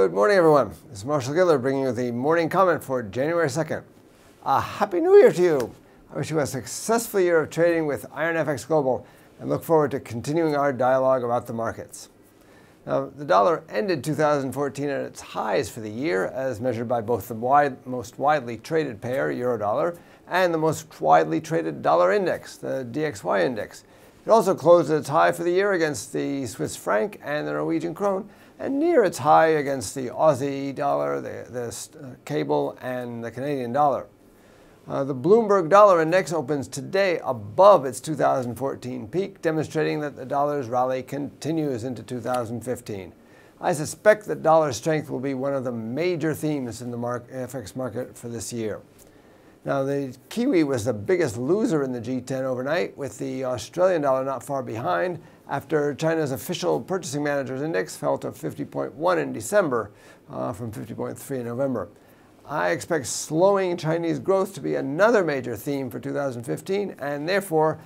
Good morning, everyone. This is Marshall Giller bringing you the morning comment for January 2nd. Happy New Year to you. I wish you a successful year of trading with IronFX Global and look forward to continuing our dialogue about the markets. Now, the dollar ended 2014 at its highs for the year as measured by both the most widely traded pair, euro-dollar, and the most widely traded dollar index, the DXY index. It also closed at its high for the year against the Swiss franc and the Norwegian krone, and near its high against the Aussie dollar, the cable, and the Canadian dollar. The Bloomberg Dollar Index opens today above its 2014 peak, demonstrating that the dollar's rally continues into 2015. I suspect that dollar strength will be one of the major themes in the FX market for this year. Now, the Kiwi was the biggest loser in the G10 overnight, with the Australian dollar not far behind after China's official purchasing managers index fell to 50.1 in December from 50.3 in November. I expect slowing Chinese growth to be another major theme for 2015, and therefore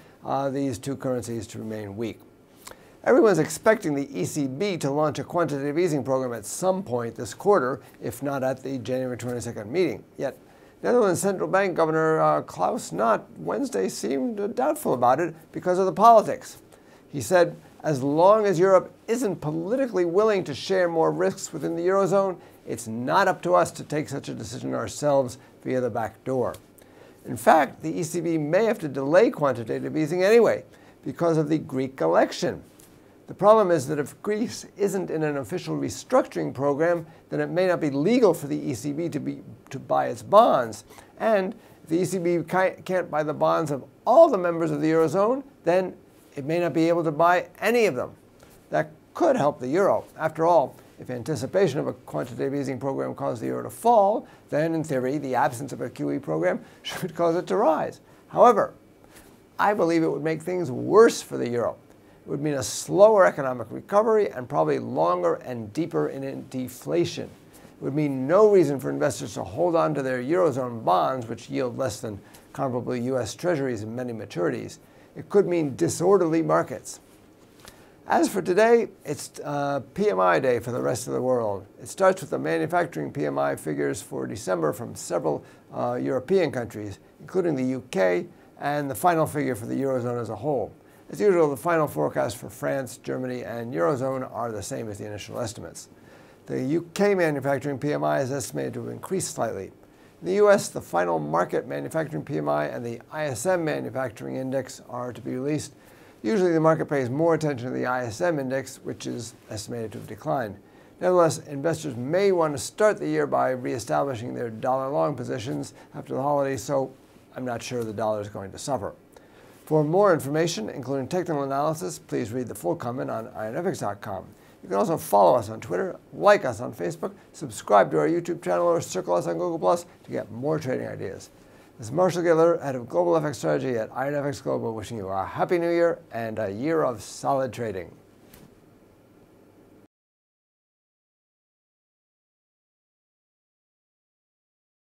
these two currencies to remain weak. Everyone's expecting the ECB to launch a quantitative easing program at some point this quarter, if not at the January 22nd meeting. Yet, Netherlands Central Bank Governor Klaus Knot Wednesday seemed doubtful about it because of the politics. He said, as long as Europe isn't politically willing to share more risks within the Eurozone, it's not up to us to take such a decision ourselves via the back door. In fact, the ECB may have to delay quantitative easing anyway because of the Greek election. The problem is that if Greece isn't in an official restructuring program, then it may not be legal for the ECB to buy its bonds. And if the ECB can't buy the bonds of all the members of the Eurozone, then it may not be able to buy any of them. That could help the euro. After all, if anticipation of a quantitative easing program caused the euro to fall, then in theory, the absence of a QE program should cause it to rise. However, I believe it would make things worse for the euro. It would mean a slower economic recovery and probably longer and deeper in deflation. It would mean no reason for investors to hold on to their Eurozone bonds, which yield less than comparable U.S. Treasuries in many maturities. It could mean disorderly markets. As for today, it's PMI day for the rest of the world. It starts with the manufacturing PMI figures for December from several European countries, including the UK, and the final figure for the Eurozone as a whole. As usual, the final forecasts for France, Germany, and Eurozone are the same as the initial estimates. The UK manufacturing PMI is estimated to have increased slightly. In the US, the final market manufacturing PMI and the ISM manufacturing index are to be released. Usually the market pays more attention to the ISM index, which is estimated to have declined. Nevertheless, investors may want to start the year by reestablishing their dollar long positions after the holidays, so I'm not sure the dollar is going to suffer. For more information, including technical analysis, please read the full comment on IronFX.com. You can also follow us on Twitter, like us on Facebook, subscribe to our YouTube channel, or circle us on Google+ to get more trading ideas. This is Marshall Giller, Head of Global FX Strategy at IronFX Global, wishing you a Happy New Year and a year of solid trading.